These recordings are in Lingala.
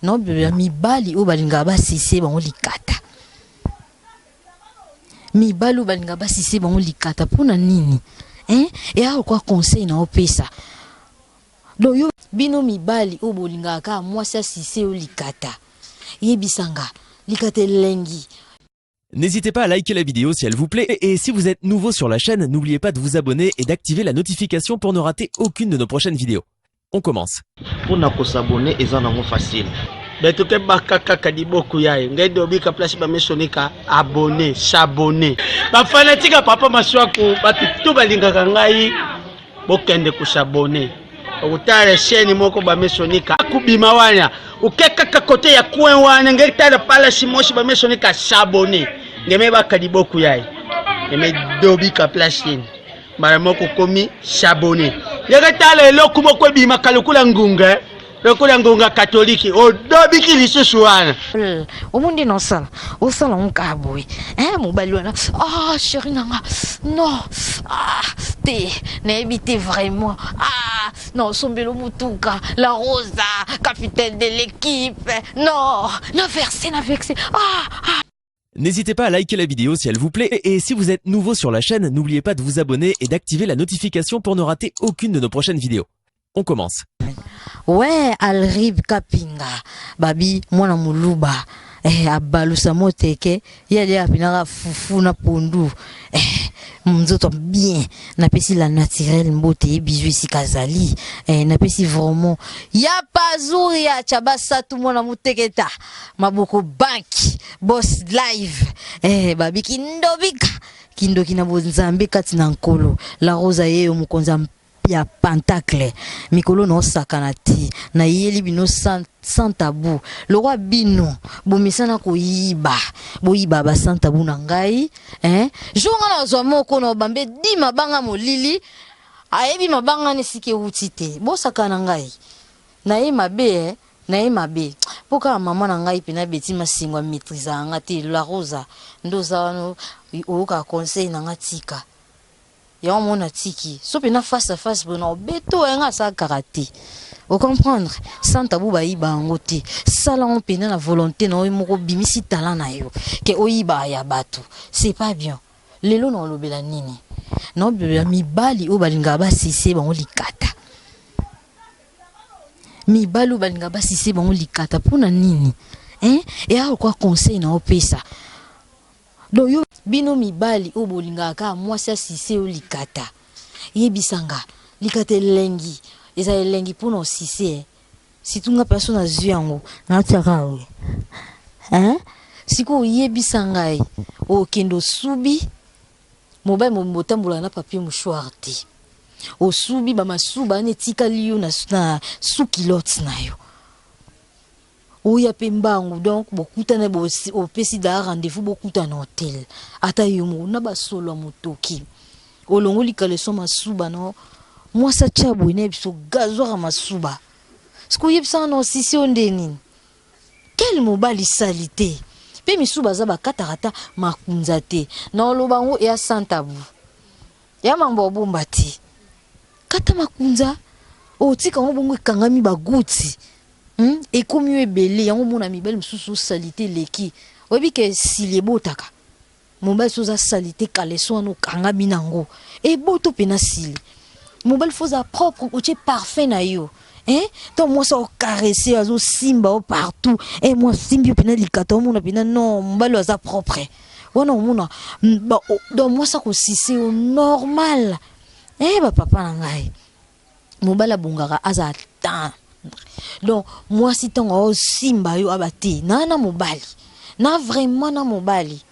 non mibali o balinga ba sise bango likata mibali o balinga ba sise bango likata pona nini et a quoi conseil na opesa do yo bino mibali o bolinga ka mwasi sise o likata yebisanga likata lengi. N'hésitez pas à liker la vidéo si elle vous plaît et si vous êtes nouveau sur la chaîne, n'oubliez pas de vous abonner et d'activer la notification pour ne rater aucune de nos prochaines vidéos. On commence. Pour ne s'abonner, c'est facile. Mais tout est bakaka diboku yae. Ngai dobika place ba mesonika abonner, s'abonner. Ba fanatique papa maswako batu balinga ngai bokende ku s'abonner. Utare chaîne moko ba mesonika akubima wana. Ukeka kote ya coin wana ngai tala pala simoshi ba mesonika s'abonner. Ngeme bakadiboku yae. Ngeme dobika place ni. Mara moko komi s'abonner. Ngaka tala eloko moko bima kalukula ngunga. Lokula ngunga catholique o dobiki lisusu wana. Omundi no sala. O sala onkaboy. Mobali wana. Ah chérie nanga. Non. Ah te n'habite vraiment. Ah non sombelo mutuka la Rosa capitaine de l'équipe. Non, n'a versé. Ah. N'hésitez pas à liker la vidéo si elle vous plaît et si vous êtes nouveau sur la chaîne, n'oubliez pas de vous abonner et d'activer la notification pour ne rater aucune de nos prochaines vidéos. On commence. Ouais, Alrib Kapinga, babi, mwana muluba, abalusa moteke, yali apinara fufu na pondu, mzoto bien, napesi la naturel mbote, bizu isi kazali, napesi vraiment, ya pazuri ya chabasatu mwana muteketa, maboko banki, boss live, babi kindobika, kindo kinabo nzambe kati na nkolo, la Rosa yeyo mukonza ya pentacle mikolo no sakanati na yeli bino sans tabou le roi bino bomisana ko yiba ba sans tabou na ngai jonga na zo moko no bambe di mabanga molili ayebi mabanga ne sike utite bo sakana ngai na ye mabe poka mama na ngai pena beti masingwa maîtrise ngati la Rosa ndoza no oka conseil na ngatika ya mona tiki so pena face à face bona beto nga sa karaté o comprendre sans tabou ba yiba ngote sala on pena na volonté na moko bimisi talent na yo ke oyiba ya bato c'est pas bien lelo na lobela nini no mibali o balinga ba sise bango likata mibali o balinga ba sise bango likata pona nini et a quoi conseil na opesa do yo bino mibali o bolinga ka mwasi sise o likata yebisanga likata lengi eza lengi pona sise situnga persona zyango na tiaka we siko yebisanga o kendo subi mobile motambola na papier mouchoir te o subi ba masuba ne tika liyo na sukilote na yo oya pembangu donc bokutana bo opesi da rendez-vous bokutana hotel ata yomo na basolo motoki olongo likale so masuba no mwasa chabu ine biso gazwa masuba siko yebisa no sisi ondeni quel mobali salité pe misuba za bakatarata makunza te na olobango ya santabu ya mambo bombati kata makunza o tika ngobongo kangami baguti et comme you belé yango mona mibel msusu salité leki obi ke silebo taka mobile soza salité kaleso no kanga binango et boto pena sili mobile foza propre oche parfait na yo donc moi ça caresser azo simba partout et moi simbi pena likata mona pena non mobile aza propre wana mona donc moi ça ko sisi au normal ba papa na ngai mobile bongara aza tan. Donc moi si ton simba yo abati na mobali na vraiment na mobali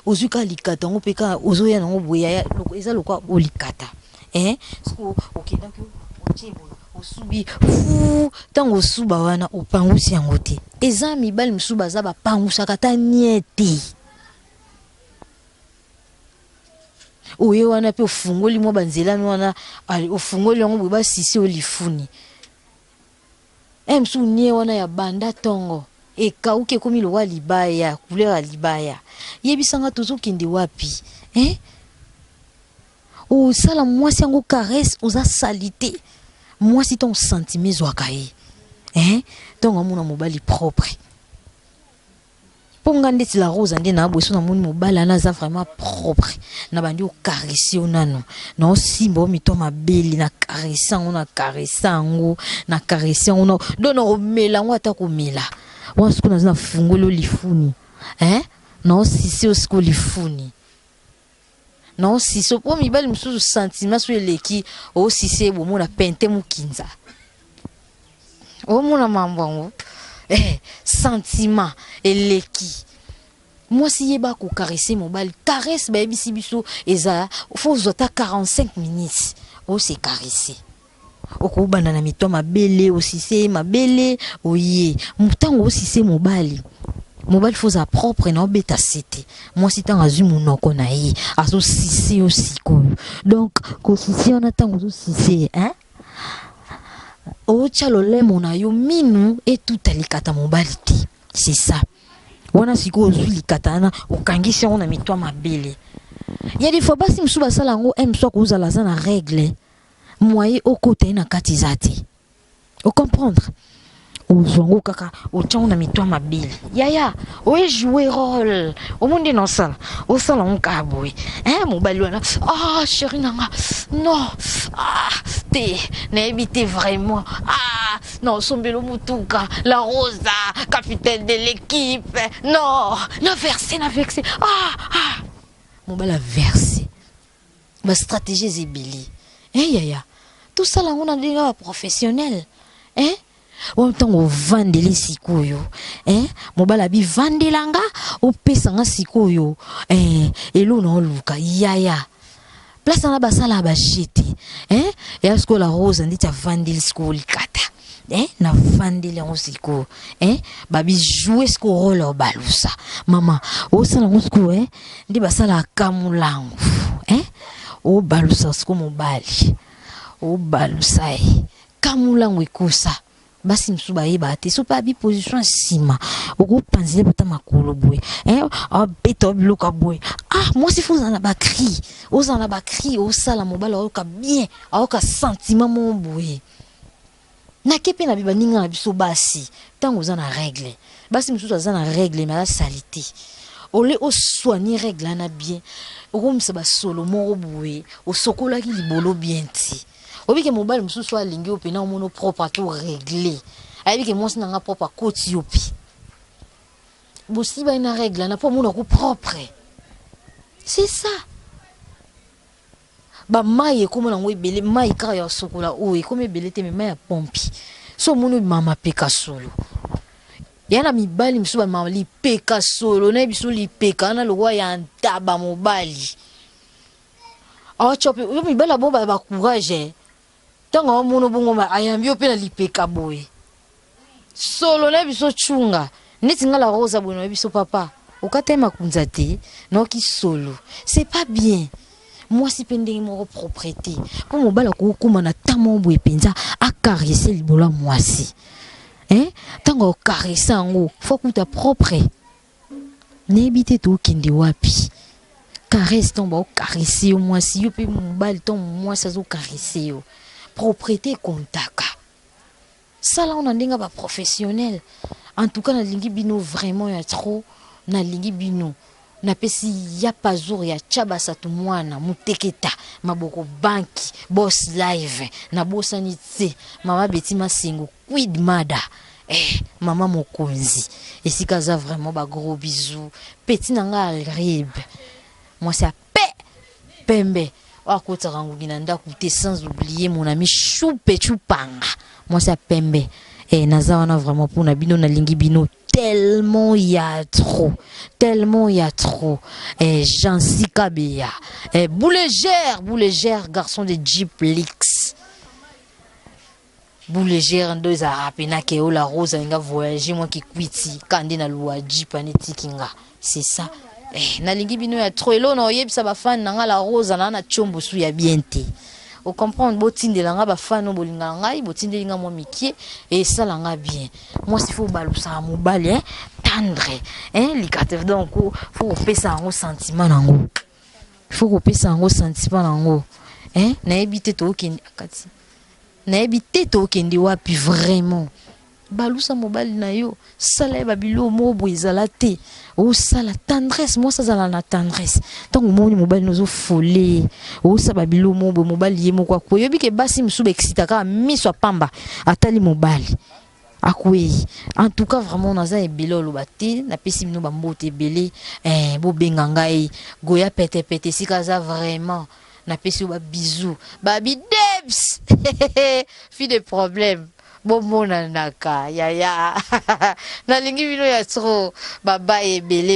ozuka likata ngo peka ozoya na ngo boya loko eza lokwa olikata so okenda ko otibo osubi tango suba wana opangusi yango te eza mibali msuba za ba pangusa kata niete oye wana pe ofungoli mo banzela wana ofungoli yango ba sisi olifuni msu nie wana ya banda tongo e kauke komi lo wa libaya couleur libaya yebisanga tozo kende wapi o sala mwasi yango caresse oza salité mwasi ton sentiment zwaka ye donc amona mobali propre ponga ndeti la rose ande na boso na moni mobali anaza vraiment propre na bandi o caresser onano na osimbo mito mabeli na caressango na caressango dono o mela ngwata ko mela wansuku na fungolo lifuni na osisi osiko lifuni na osisi po mibali msusu sentiment so eleki osisi bo mona pente mukinza o mona mambango sentiment eleki moi si yeba ko caresser mobali caresse ba bisi biso eza faut zota 45 minutes o se caresser okubanda na mito mabele osise mabele oye mutango osise mobali faut za propre na obeta sete moi si tanga zu munoko na ye aso sise osiko donc ko sise on attend zo sise o chalo lemo na yo minu et tout alikata mobali te c'est ça wana siko ozu likatana okangisi on na mito mabele ya des fois basi msuba sala ngo mso ko uzala za na règle moye au côté na katizati o comprendre o zongo kaka o tchon na mito mabele yaya o jouer rôle o monde non sala o sala on kabwe mobali wana chérie nanga non te na éviter vraiment non sombelo mutuka la rosa capitaine de l'équipe non na versé mobali a versé ma stratégie zebili yaya tout ça là on a déjà professionnel on tango vandeli sikoyo mobala bi vandelanga opesanga sikoyo elo na oluka yaya place na basala ba jete ya sko la rose nditi vandeli siko likata na vandeli en siko babi jouer sko rôle o balusa mama o sala ngo ndi basala kamulangu o balusa siko mobali o balusa kamulangu ikosa basi msuba yeba te so pa bi position sima oko panzile bota makolo boy beto bloka boy moi si faut en ba cri o sala mobala oka bien oka sentiment mon boy na kepe na biba ninga na biso basi tango za na règle basi msuba za na règle mais la salité ole o soigner règle na bien oko msaba solo mo boy o sokola ki libolo bien ti obi ke mobile msusu alingi opi na mono propre to régler ayi ke monsi nanga propre koti opi bosi ba ina règle na po mono ko propre c'est ça ba mai ko mona ngoi bele mai ka ya sokola o e ko me bele te me mai ya pompi so mono mama peka solo yana mibali msusu ba mama li peka solo na biso li peka na lo ya ntaba mobali chope yo mibala bomba ba courage tango mono bongo ma ayambi opena lipeka boy solo na biso chunga neti ngala rosa bono biso papa okatema kunzate no ki solo c'est pas bien moi si pending mo propriété pour mobala ko kuma na tamo boy penza a caresser libola moi si tango caresser ngo faut que ta propre n'ébite to kindi wapi caresse ton ba caresser moi si yo pe mobile ton moi ça zo caresser yo propriété kontaka ça là on a ndinga ba professionnel en tout cas na lingi bino vraiment ya trop na lingi bino na pesi ya pazur ya chabasa tu mwana muteketa maboko banki boss live na bossa nitse mama betima singo quid mada mama mokonzi esika za vraiment ba gros bisous petit nanga alrib moi c'est pembe akota rangu ginanda kute sans oublier mon ami Choupe Choupanga moi c'est pembe naza wana vraiment pour na bino na lingi bino tellement il y a trop Jansi Kabeya Boulégère garçon de Jeep Lix Boulégère ndo za rapena ke la rose nga voyager moi qui kwiti kande na lwa Jeep aneti kinga c'est ça na lingi bino ya trop elo na oyebisa ba fan nga la rose na chombo su ya bienté o comprendre botindela nga ba fan no bolinga ngai botindelinga moi mikie et ça la nga bien moi s'il faut balusa mobali tendre likate donc faut pesa un sentiment nango faut pesa un sentiment nango na ebite to kendi akati na ebite to kendi wapi vraiment balusa mobali na yo sala babilo mobo ezala te o sala tendresse moi ça zala na tendresse tant moni mobali nozo folé o sa babilo mobo mobali ye moko ko yobi ke basi msuba excitaka miso pamba atali mobali akwe en tout cas vraiment naza ebele olobate na pesi mino bambote ebele bo benga ngai goya pete pete sika za vraiment na pesi ba bisou babi debs fi de problème bon mona naka ya nalingi bino ya tro baba ebele